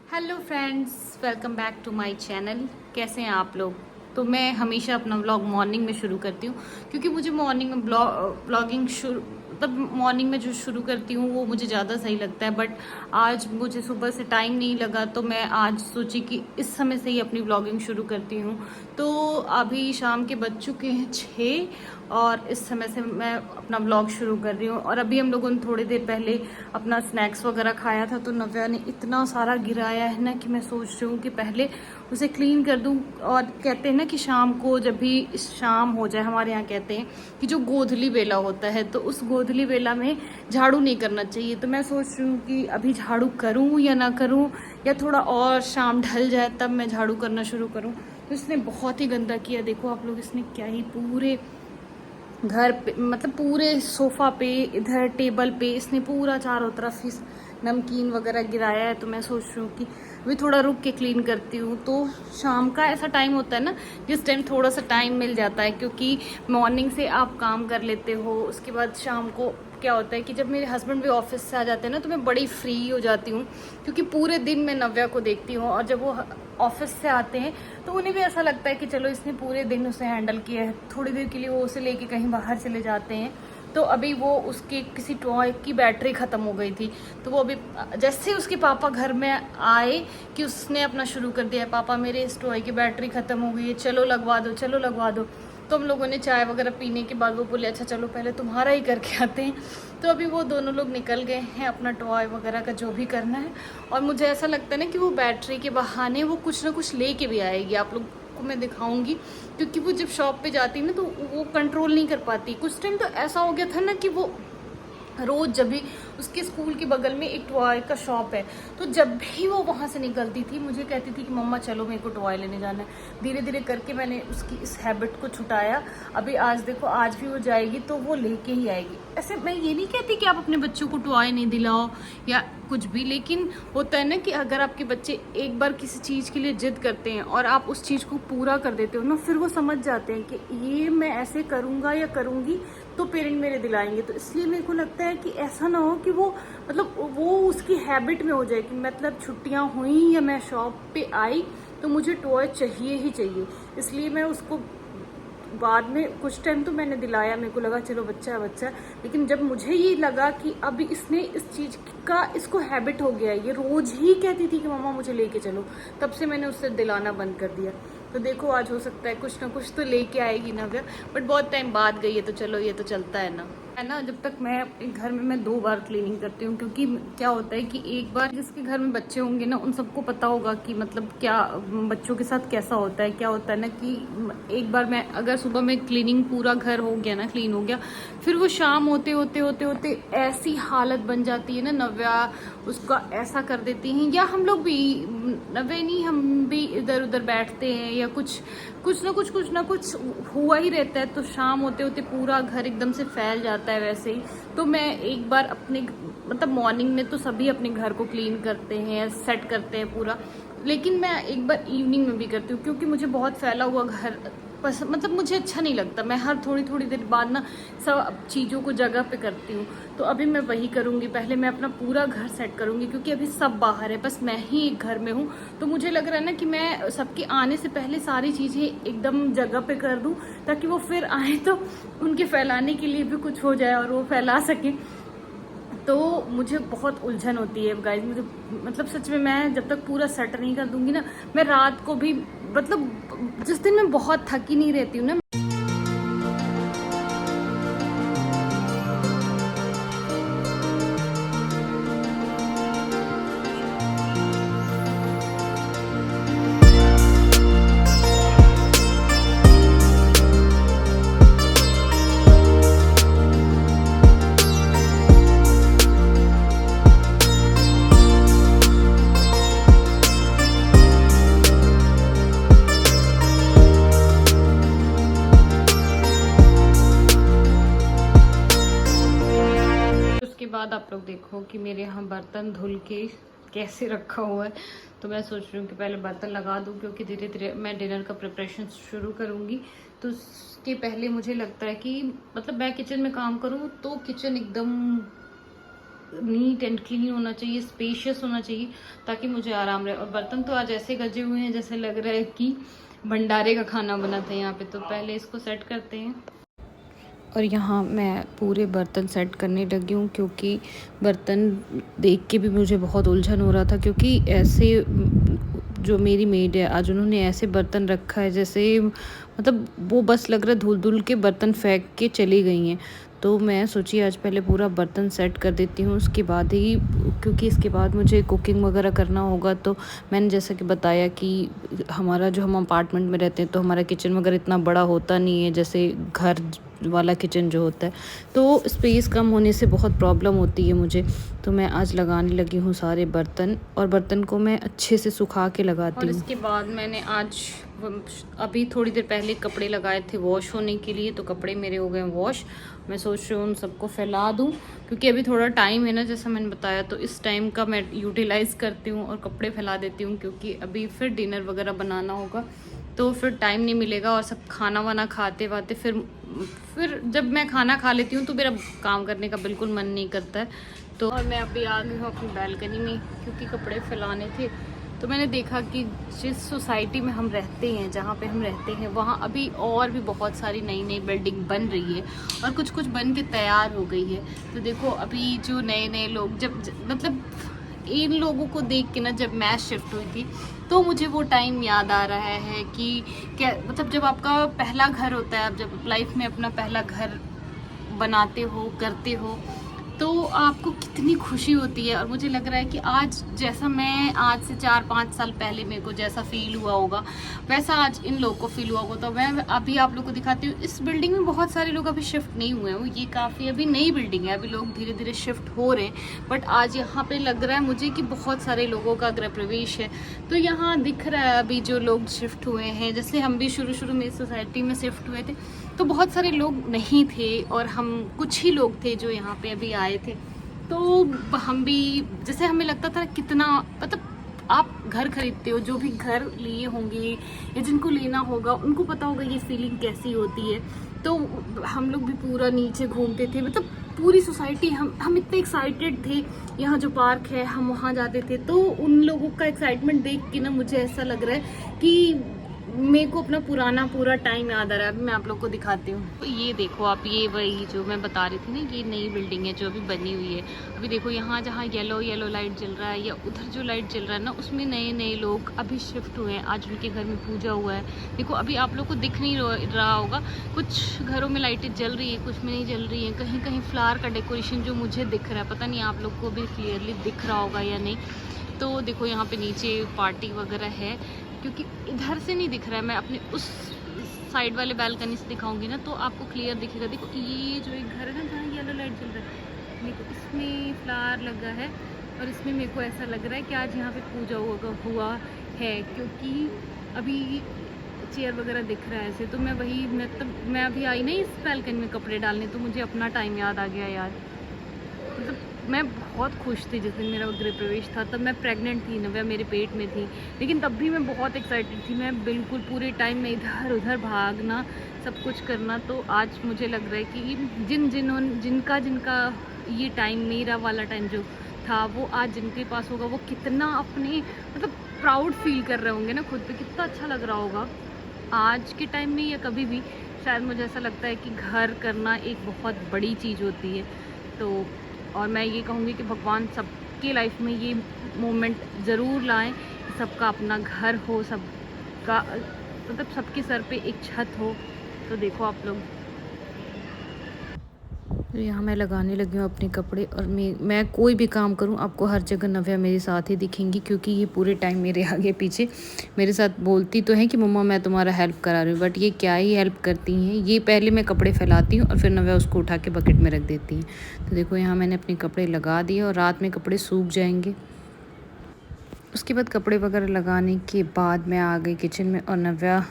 Hello friends, welcome back to my channel. कैसे हैं आप लोग? तो मैं हमेशा अपना व्लॉग मॉर्निंग में शुरू करती हूँ क्योंकि मुझे मॉर्निंग में व्लॉगिंग शुरू मतलब मॉर्निंग में जो शुरू करती हूँ वो मुझे ज़्यादा सही लगता है। बट आज मुझे सुबह से टाइम नहीं लगा तो मैं आज सोची कि इस समय से ही अपनी व्लॉगिंग शुरू करती हूँ। तो अभी शाम के बज चुके हैं 6 और इस समय से मैं अपना व्लॉग शुरू कर रही हूँ। और अभी हम लोगों ने थोड़ी देर पहले अपना स्नैक्स वगैरह खाया था तो नव्या ने इतना सारा गिराया है ना कि मैं सोच रही हूँ कि पहले उसे क्लीन कर दूँ। और कहते हैं ना कि शाम को जब भी शाम हो जाए, हमारे यहाँ कहते हैं कि जो गोधूली बेला होता है तो उस गोधूली बेला में झाड़ू नहीं करना चाहिए। तो मैं सोच रही हूँ कि अभी झाड़ू करूँ या ना करूँ, या थोड़ा और शाम ढल जाए तब मैं झाड़ू करना शुरू करूँ। तो इसने बहुत ही गंदा किया। देखो आप लोग, इसने क्या ही पूरे घर पे मतलब पूरे सोफा पे, इधर टेबल पे इसने पूरा चारों तरफ इस नमकीन वगैरह गिराया है। तो मैं सोच रही हूँ कि अभी थोड़ा रुक के क्लीन करती हूँ। तो शाम का ऐसा टाइम होता है ना जिस टाइम थोड़ा सा टाइम मिल जाता है, क्योंकि मॉर्निंग से आप काम कर लेते हो, उसके बाद शाम को क्या होता है कि जब मेरे हस्बैंड भी ऑफिस से आ जाते हैं ना तो मैं बड़ी फ्री हो जाती हूँ, क्योंकि पूरे दिन मैं नव्या को देखती हूँ। और जब वो ऑफिस से आते हैं तो उन्हें भी ऐसा लगता है कि चलो इसने पूरे दिन उसे हैंडल किया है, थोड़ी देर के लिए वो उसे लेके कहीं बाहर चले जाते हैं। तो अभी वो उसके किसी टॉय की बैटरी ख़त्म हो गई थी, तो वो अभी जैसे ही उसके पापा घर में आए कि उसने अपना शुरू कर दिया, पापा मेरे इस टॉय की बैटरी ख़त्म हो गई है, चलो लगवा दो चलो लगवा दो। तो हम लोगों ने चाय वगैरह पीने के बाद वो बोले अच्छा चलो पहले तुम्हारा ही करके आते हैं। तो अभी वो दोनों लोग निकल गए हैं अपना टॉय वगैरह का जो भी करना है। और मुझे ऐसा लगता है ना कि वो बैटरी के बहाने वो कुछ ना कुछ लेके भी आएगी, आप लोग को मैं दिखाऊंगी। क्योंकि वो जब शॉप पे जाती है ना तो वो कंट्रोल नहीं कर पाती। कुछ टाइम तो ऐसा हो गया था ना कि वो रोज जब भी उसके स्कूल के बगल में एक टॉय का शॉप है, तो जब भी वो वहाँ से निकलती थी मुझे कहती थी कि मम्मा चलो मेरे को टॉय लेने जाना है। धीरे धीरे करके मैंने उसकी इस हैबिट को छुटाया। अभी आज देखो, आज भी वो जाएगी तो वो लेके ही आएगी। ऐसे मैं ये नहीं कहती कि आप अपने बच्चों को टॉय नहीं दिलाओ या कुछ भी, लेकिन होता है ना कि अगर आपके बच्चे एक बार किसी चीज़ के लिए जिद करते हैं और आप उस चीज़ को पूरा कर देते हो ना, फिर वो समझ जाते हैं कि ये मैं ऐसे करूँगा या करूँगी तो पेरेंट मेरे दिलाएंगे। तो इसलिए मेरे को लगता है कि ऐसा ना हो कि वो मतलब वो उसकी हैबिट में हो जाए कि मतलब छुट्टियां हुई या मैं शॉप पे आई तो मुझे टॉय चाहिए ही चाहिए। इसलिए मैं उसको बाद में कुछ टाइम तो मैंने दिलाया, मेरे को लगा चलो बच्चा है बच्चा है, लेकिन जब मुझे ये लगा कि अब इसने इस चीज़ का इसको हैबिट हो गया है, ये रोज ही कहती थी कि मम्मा मुझे लेके चलो, तब से मैंने उससे दिलाना बंद कर दिया। तो देखो आज हो सकता है कुछ ना कुछ तो लेके आएगी नव्या, बट बहुत टाइम बाद गई है तो चलो ये तो चलता है ना। जब तक मैं अपने घर में मैं 2 बार क्लीनिंग करती हूँ, क्योंकि क्या होता है कि एक बार जिसके घर में बच्चे होंगे ना उन सबको पता होगा कि मतलब क्या बच्चों के साथ कैसा होता है। क्या होता है ना कि एक बार मैं अगर सुबह में क्लीनिंग पूरा घर हो गया ना, क्लीन हो गया, फिर वो शाम होते होते होते होते ऐसी हालत बन जाती है ना, नव्या उसका ऐसा कर देती हैं, या हम लोग भी नव्या नहीं हम भी इधर उधर बैठते हैं या कुछ ना कुछ हुआ ही रहता है, तो शाम होते होते पूरा घर एकदम से फैल जाता है। वैसे ही तो मैं एक बार अपने मतलब मॉर्निंग में तो सभी अपने घर को क्लीन करते हैं, सेट करते हैं पूरा, लेकिन मैं एक बार इवनिंग में भी करती हूँ, क्योंकि मुझे बहुत फैला हुआ घर मतलब मुझे अच्छा नहीं लगता। मैं हर थोड़ी थोड़ी देर बाद ना सब चीज़ों को जगह पे करती हूँ। तो अभी मैं वही करूँगी, पहले मैं अपना पूरा घर सेट करूँगी, क्योंकि अभी सब बाहर है, बस मैं ही एक घर में हूँ। तो मुझे लग रहा है ना कि मैं सबके आने से पहले सारी चीज़ें एकदम जगह पे कर दूँ, ताकि वो फिर आए तो उनके फैलाने के लिए भी कुछ हो जाए और वो फैला सके। तो मुझे बहुत उलझन होती है गाइस, मुझे मतलब सच में मैं जब तक पूरा सेट नहीं कर दूंगी ना, मैं रात को भी मतलब जिस दिन मैं बहुत थकी नहीं रहती हूँ ना, उसके बाद आप लोग देखो कि मेरे यहाँ बर्तन धुल के कैसे रखा हुआ है। तो मैं सोच रही हूँ कि पहले बर्तन लगा दूँ, क्योंकि धीरे धीरे मैं डिनर का प्रिपरेशन शुरू करूँगी। तो उसके पहले मुझे लगता है कि मतलब मैं किचन में काम करूँ तो किचन एकदम नीट एंड क्लीन होना चाहिए, स्पेशियस होना चाहिए, ताकि मुझे आराम रहे। और बर्तन तो आज ऐसे गजे हुए हैं जैसे लग रहा है कि भंडारे का खाना बना था यहाँ पे। तो पहले इसको सेट करते हैं। और यहाँ मैं पूरे बर्तन सेट करने लगी हूँ, क्योंकि बर्तन देख के भी मुझे बहुत उलझन हो रहा था, क्योंकि ऐसे जो मेरी मेड है आज उन्होंने ऐसे बर्तन रखा है जैसे मतलब वो बस लग रहा है धुल धुल के बर्तन फेंक के चली गई हैं। तो मैं सोची आज पहले पूरा बर्तन सेट कर देती हूँ, उसके बाद ही, क्योंकि इसके बाद मुझे कुकिंग वगैरह करना होगा। तो मैंने जैसा कि बताया कि हमारा जो हम अपार्टमेंट में रहते हैं तो हमारा किचन वगैरह इतना बड़ा होता नहीं है जैसे घर वाला किचन जो होता है, तो स्पेस कम होने से बहुत प्रॉब्लम होती है मुझे। तो मैं आज लगाने लगी हूँ सारे बर्तन, और बर्तन को मैं अच्छे से सुखा के लगाती हूँ। और इसके बाद मैंने आज अभी थोड़ी देर पहले कपड़े लगाए थे वॉश होने के लिए, तो कपड़े मेरे हो गए वॉश। मैं सोच रही हूँ उन सबको फैला दूँ, क्योंकि अभी थोड़ा टाइम है ना, जैसा मैंने बताया, तो इस टाइम का मैं यूटिलाइज़ करती हूँ और कपड़े फैला देती हूँ, क्योंकि अभी फिर डिनर वगैरह बनाना होगा तो फिर टाइम नहीं मिलेगा। और सब खाना वाना खाते वाते फिर जब मैं खाना खा लेती हूँ तो मेरा काम करने का बिल्कुल मन नहीं करता है। तो और मैं अभी आ गई हूँ अपनी बालकनी में, क्योंकि कपड़े फैलाने थे। तो मैंने देखा कि जिस सोसाइटी में हम रहते हैं, जहाँ पे हम रहते हैं, वहाँ अभी और भी बहुत सारी नई नई बिल्डिंग बन रही है, और कुछ कुछ बन के तैयार हो गई है। तो देखो अभी जो नए नए लोग मतलब इन लोगों को देख के ना, जब मैं शिफ्ट हुई थी तो मुझे वो टाइम याद आ रहा है कि क्या मतलब जब आपका पहला घर होता है, आप जब लाइफ में अपना पहला घर बनाते हो, करते हो, तो आपको कितनी खुशी होती है। और मुझे लग रहा है कि आज जैसा मैं आज से 4-5 साल पहले मेरे को जैसा फील हुआ होगा, वैसा आज इन लोगों को फील हुआ होगा। तो मैं अभी आप लोगों को दिखाती हूँ। इस बिल्डिंग में बहुत सारे लोग अभी शिफ्ट नहीं हुए हैं, ये काफ़ी अभी नई बिल्डिंग है, अभी लोग धीरे धीरे शिफ्ट हो रहे हैं। बट आज यहाँ पे लग रहा है मुझे कि बहुत सारे लोगों का गृह प्रवेश है। तो यहाँ दिख रहा है अभी जो लोग शिफ्ट हुए हैं, जैसे हम भी शुरू शुरू में इस सोसाइटी में शिफ्ट हुए थे तो बहुत सारे लोग नहीं थे, और हम कुछ ही लोग थे जो यहाँ पे अभी आए थे। तो हम भी, जैसे हमें लगता था कितना, मतलब आप घर खरीदते हो, जो भी घर लिए होंगे या जिनको लेना होगा उनको पता होगा ये फीलिंग कैसी होती है। तो हम लोग भी पूरा नीचे घूमते थे, मतलब पूरी सोसाइटी, हम इतने एक्साइटेड थे। यहाँ जो पार्क है हम वहाँ जाते थे, तो उन लोगों का एक्साइटमेंट देख के ना मुझे ऐसा लग रहा है कि मेरे को अपना पुराना पूरा टाइम याद आ रहा है। अभी मैं आप लोग को दिखाती हूँ। तो ये देखो आप, ये वही जो मैं बता रही थी ना, ये नई बिल्डिंग है जो अभी बनी हुई है। अभी देखो यहाँ जहाँ येलो येलो लाइट जल रहा है, या उधर जो लाइट जल रहा है ना, उसमें नए नए लोग अभी शिफ्ट हुए हैं। आज उनके घर में पूजा हुआ है। देखो अभी आप लोग को दिख नहीं रहा होगा, कुछ घरों में लाइटें जल रही है, कुछ में नहीं जल रही है। कहीं कहीं फ्लावर का डेकोरेशन जो मुझे दिख रहा है, पता नहीं आप लोग को भी क्लियरली दिख रहा होगा या नहीं। तो देखो यहाँ पे नीचे पार्टी वगैरह है, क्योंकि इधर से नहीं दिख रहा है। मैं अपने उस साइड वाले बालकनी से दिखाऊंगी ना तो आपको क्लियर दिखेगा। देखो ये जो एक घर है ना जहाँ येलो लाइट जल रहा है, देखो इसमें फ्लावर लगा है, और इसमें मेरे को ऐसा लग रहा है कि आज यहाँ पे पूजा हुआ है, क्योंकि अभी चेयर वगैरह दिख रहा है ऐसे। तो मैं अभी आई नहीं इस बालकनी में कपड़े डालने, तो मुझे अपना टाइम याद आ गया यार। मतलब मैं बहुत खुश थी जिस दिन मेरा गृह प्रवेश था। तब मैं प्रेग्नेंट थी, नव्या मेरे पेट में थी, लेकिन तब भी मैं बहुत एक्साइटेड थी। मैं बिल्कुल पूरे टाइम में इधर उधर भागना, सब कुछ करना। तो आज मुझे लग रहा है कि जिनका ये टाइम, मेरा वाला टाइम जो था, वो आज जिनके पास होगा वो कितना अपने मतलब प्राउड फील कर रहे होंगे ना खुद पे, कितना अच्छा लग रहा होगा आज के टाइम में या कभी भी। शायद मुझे ऐसा लगता है कि घर करना एक बहुत बड़ी चीज़ होती है। तो और मैं ये कहूँगी कि भगवान सबके लाइफ में ये मोमेंट ज़रूर लाएं कि सबका अपना घर हो, सबका मतलब सबके सर पे एक छत हो। तो देखो आप लोग, तो यहाँ मैं लगाने लगी हूँ अपने कपड़े। और मैं कोई भी काम करूँ आपको हर जगह नव्या मेरे साथ ही दिखेंगी, क्योंकि ये पूरे टाइम मेरे आगे पीछे मेरे साथ बोलती तो है कि मम्मा मैं तुम्हारा हेल्प करा रही हूँ, बट ये क्या ही हेल्प करती हैं। ये पहले मैं कपड़े फैलाती हूँ और फिर नव्या उसको उठा के बकेट में रख देती हैं। तो देखो यहाँ मैंने अपने कपड़े लगा दिए, और रात में कपड़े सूख जाएंगे। उसके बाद कपड़े वगैरह लगाने के बाद मैं आ गई किचन में। और नव्या,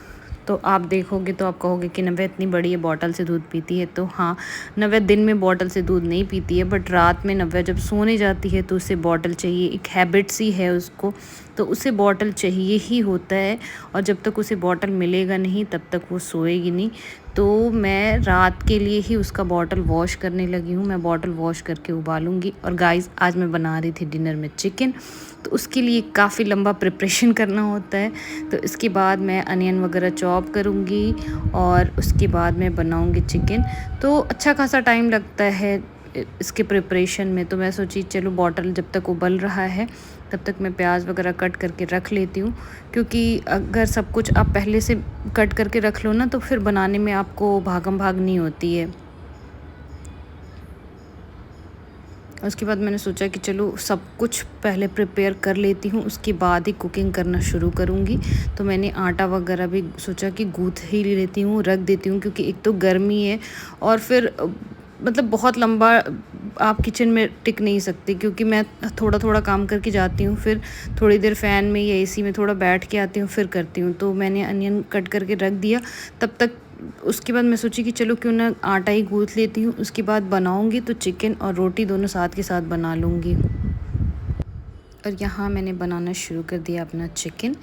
तो आप देखोगे तो आप कहोगे कि नव्या इतनी बड़ी है, बॉटल से दूध पीती है। तो हाँ, नव्या दिन में बॉटल से दूध नहीं पीती है, बट रात में नव्या जब सोने जाती है तो उसे बॉटल चाहिए। एक हैबिट सी है उसको, तो उसे बॉटल चाहिए ही होता है। और जब तक उसे बॉटल मिलेगा नहीं तब तक वो सोएगी नहीं। तो मैं रात के लिए ही उसका बॉटल वॉश करने लगी हूँ। मैं बॉटल वॉश करके उबालूँगी। और गाइस आज मैं बना रही थी डिनर में चिकन, तो उसके लिए काफ़ी लंबा प्रिपरेशन करना होता है। तो इसके बाद मैं अनियन वगैरह चॉप करूँगी और उसके बाद मैं बनाऊँगी चिकन। तो अच्छा खासा टाइम लगता है इसके प्रिपरेशन में। तो मैं सोची चलो बॉटल जब तक उबल रहा है तब तक मैं प्याज वगैरह कट करके रख लेती हूँ, क्योंकि अगर सब कुछ आप पहले से कट करके रख लो ना तो फिर बनाने में आपको भागम भाग नहीं होती है। उसके बाद मैंने सोचा कि चलो सब कुछ पहले प्रिपेयर कर लेती हूँ, उसके बाद ही कुकिंग करना शुरू करूँगी। तो मैंने आटा वगैरह भी सोचा कि गूँथ ही लेती हूँ, रख देती हूँ, क्योंकि एक तो गर्मी है और फिर मतलब बहुत लंबा आप किचन में टिक नहीं सकते, क्योंकि मैं थोड़ा थोड़ा काम करके जाती हूँ, फिर थोड़ी देर फ़ैन में या एसी में थोड़ा बैठ के आती हूँ, फिर करती हूँ। तो मैंने अनियन कट करके रख दिया तब तक। उसके बाद मैं सोची कि चलो क्यों ना आटा ही गूँथ लेती हूँ, उसके बाद बनाऊँगी तो चिकन और रोटी दोनों साथ के साथ बना लूँगी। और यहाँ मैंने बनाना शुरू कर दिया अपना चिकन।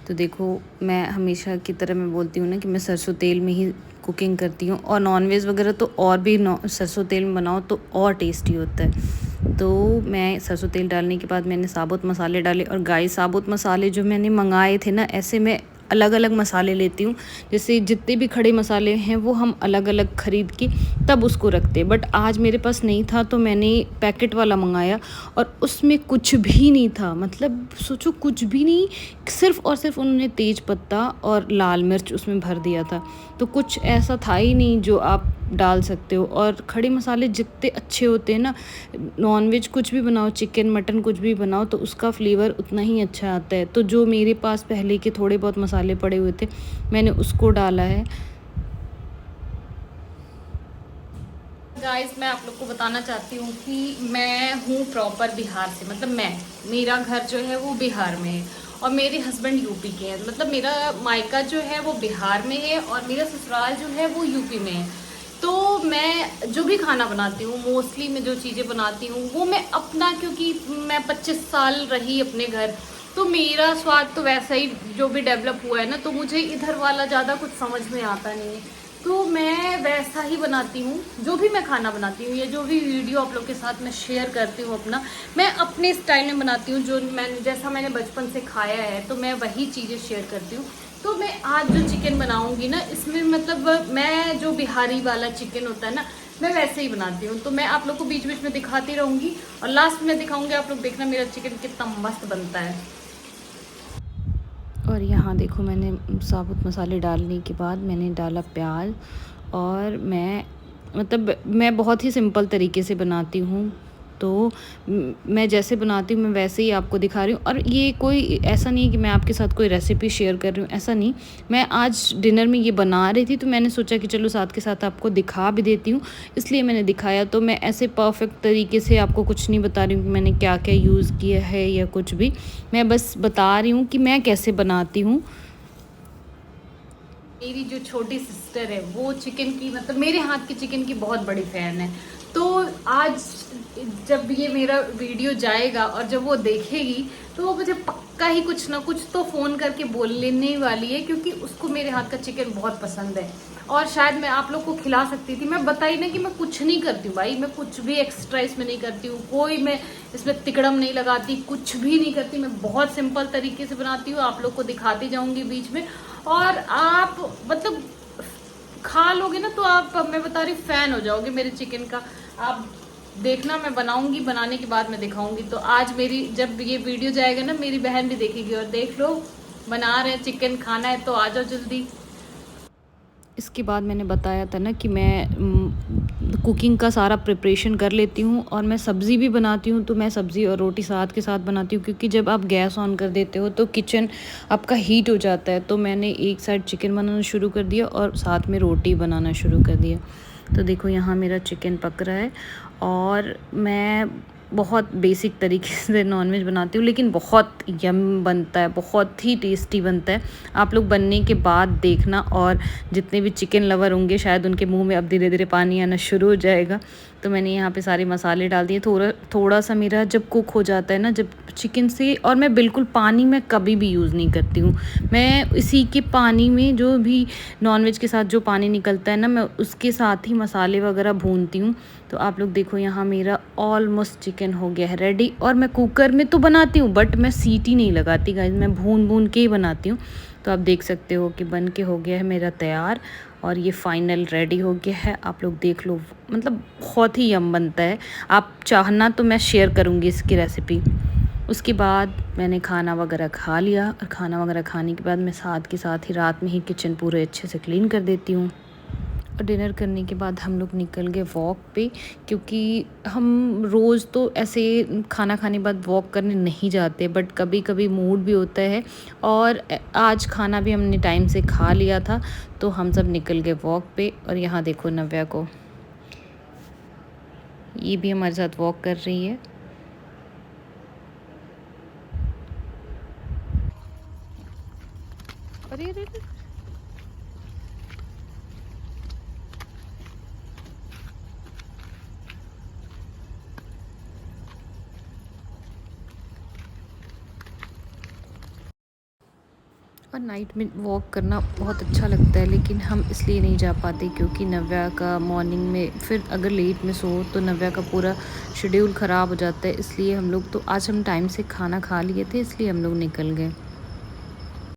तो देखो मैं हमेशा की तरह मैं बोलती हूँ ना कि मैं सरसों तेल में ही कुकिंग करती हूँ, और नॉनवेज वगैरह तो और भी सरसों तेल में बनाओ तो और टेस्टी होता है। तो मैं सरसों तेल डालने के बाद मैंने साबुत मसाले डाले। और गाइस साबुत मसाले जो मैंने मंगाए थे ना, ऐसे मैं अलग अलग मसाले लेती हूँ, जैसे जितने भी खड़े मसाले हैं वो हम अलग अलग ख़रीद के तब उसको रखते हैं। बट आज मेरे पास नहीं था तो मैंने पैकेट वाला मंगाया, और उसमें कुछ भी नहीं था। मतलब सोचो कुछ भी नहीं, सिर्फ़ और सिर्फ उन्होंने तेज पत्ता और लाल मिर्च उसमें भर दिया था। तो कुछ ऐसा था ही नहीं जो आप डाल सकते हो। और खड़े मसाले जितने अच्छे होते हैं ना, नॉनवेज कुछ भी बनाओ, चिकन मटन कुछ भी बनाओ, तो उसका फ्लेवर उतना ही अच्छा आता है। तो जो मेरे पास पहले के थोड़े बहुत मसाले पड़े हुए थे मैंने उसको डाला है। गाइस मैं आप लोग को बताना चाहती हूँ कि मैं हूँ प्रॉपर बिहार से, मतलब मेरा घर जो है वो बिहार में है और मेरे हस्बैंड यूपी के हैं। मतलब मेरा मायका जो है वो बिहार में है और मेरा ससुराल जो है वो यूपी में है। तो मैं जो भी खाना बनाती हूँ, मोस्टली मैं जो चीज़ें बनाती हूँ वो मैं अपना, क्योंकि मैं 25 साल रही अपने घर, तो मेरा स्वाद तो वैसा ही जो भी डेवलप हुआ है ना, तो मुझे इधर वाला ज़्यादा कुछ समझ में आता नहीं है। तो मैं वैसा ही बनाती हूँ, जो भी मैं खाना बनाती हूँ या जो भी वीडियो आप लोग के साथ मैं शेयर करती हूँ अपना, मैं अपने स्टाइल में बनाती हूँ, जो जैसा मैंने बचपन से खाया है तो मैं वही चीज़ें शेयर करती हूँ। तो मैं आज जो चिकन बनाऊँगी ना, इसमें मतलब मैं जो बिहारी वाला चिकन होता है ना, मैं वैसे ही बनाती हूँ। तो मैं आप लोग को बीच बीच में दिखाती रहूँगी और लास्ट में दिखाऊँगी, आप लोग देखना मेरा चिकन कितना मस्त बनता है। और यहाँ देखो मैंने साबुत मसाले डालने के बाद मैंने डाला प्याज, और मैं बहुत ही सिंपल तरीके से बनाती हूँ। तो मैं जैसे बनाती हूँ मैं वैसे ही आपको दिखा रही हूँ। और ये कोई ऐसा नहीं है कि मैं आपके साथ कोई रेसिपी शेयर कर रही हूँ, ऐसा नहीं। मैं आज डिनर में ये बना रही थी तो मैंने सोचा कि चलो साथ के साथ आपको दिखा भी देती हूँ, इसलिए मैंने दिखाया। तो मैं ऐसे परफेक्ट तरीके से आपको कुछ नहीं बता रही हूँ कि मैंने क्या क्या यूज़ किया है या कुछ भी। मैं बस बता रही हूँ कि मैं कैसे बनाती हूँ। मेरी जो छोटी सिस्टर है वो चिकन की, मतलब मेरे हाथ के चिकन की बहुत बड़ी फैन है। तो आज जब ये मेरा वीडियो जाएगा और जब वो देखेगी तो वो मुझे पक्का ही कुछ ना कुछ तो फ़ोन करके बोलने वाली है, क्योंकि उसको मेरे हाथ का चिकन बहुत पसंद है। और शायद मैं आप लोग को खिला सकती थी। मैं बताई ना कि मैं कुछ नहीं करती हूँ भाई, मैं कुछ भी एक्स्ट्रा इसमें नहीं करती हूँ, कोई मैं इसमें तिकड़म नहीं लगाती, कुछ भी नहीं करती। मैं बहुत सिंपल तरीके से बनाती हूँ, आप लोग को दिखाती जाऊँगी बीच में। और आप मतलब खा लोगे ना तो आप, मैं बता रही, फैन हो जाओगे मेरे चिकन का। आप देखना मैं बनाऊंगी, बनाने के बाद मैं दिखाऊंगी। तो आज मेरी जब ये वीडियो जाएगा ना, मेरी बहन भी देखेगी और देख लो बना रहे हैं चिकन, खाना है तो आ जाओ जल्दी। इसके बाद मैंने बताया था ना कि मैं कुकिंग का सारा प्रिपरेशन कर लेती हूँ और मैं सब्ज़ी भी बनाती हूँ। तो मैं सब्ज़ी और रोटी साथ के साथ बनाती हूँ, क्योंकि जब आप गैस ऑन कर देते हो तो किचन आपका हीट हो जाता है। तो मैंने एक साइड चिकन बनाना शुरू कर दिया और साथ में रोटी बनाना शुरू कर दिया। तो देखो यहाँ मेरा चिकन पक रहा है और मैं बहुत बेसिक तरीके से नॉनवेज बनाती हूँ, लेकिन बहुत यम बनता है, बहुत ही टेस्टी बनता है। आप लोग बनने के बाद देखना, और जितने भी चिकन लवर होंगे शायद उनके मुंह में अब धीरे धीरे पानी आना शुरू हो जाएगा। तो मैंने यहाँ पे सारे मसाले डाल दिए। थोड़ा थोड़ा सा मेरा जब कुक हो जाता है ना, जब चिकन से, और मैं बिल्कुल पानी में कभी भी यूज़ नहीं करती हूँ। मैं इसी के पानी में, जो भी नॉनवेज के साथ जो पानी निकलता है ना, मैं उसके साथ ही मसाले वगैरह भूनती हूँ। तो आप लोग देखो, यहाँ मेरा ऑलमोस्ट चिकन हो गया है रेडी। और मैं कुकर में तो बनाती हूँ, बट मैं सीटी नहीं लगाती गाइस, मैं भून भून के ही बनाती हूँ। तो आप देख सकते हो कि बन के हो गया है मेरा तैयार, और ये फाइनल रेडी हो गया है। आप लोग देख लो, मतलब बहुत ही यम बनता है। आप चाहना तो मैं शेयर करूँगी इसकी रेसिपी। उसके बाद मैंने खाना वगैरह खा लिया, और खाना वगैरह खाने के बाद मैं साथ के साथ ही रात में ही किचन पूरे अच्छे से क्लीन कर देती हूँ। और डिनर करने के बाद हम लोग निकल गए वॉक पे, क्योंकि हम रोज़ तो ऐसे खाना खाने के बाद वॉक करने नहीं जाते, बट कभी कभी मूड भी होता है। और आज खाना भी हमने टाइम से खा लिया था, तो हम सब निकल गए वॉक पे। और यहाँ देखो नव्या को, ये भी हमारे साथ वॉक कर रही है। अरे अरे अरे, और नाइट में वॉक करना बहुत अच्छा लगता है, लेकिन हम इसलिए नहीं जा पाते क्योंकि नव्या का मॉर्निंग में, फिर अगर लेट में सो तो नव्या का पूरा शेड्यूल ख़राब हो जाता है। इसलिए हम लोग, तो आज हम टाइम से खाना खा लिए थे, इसलिए हम लोग निकल गए।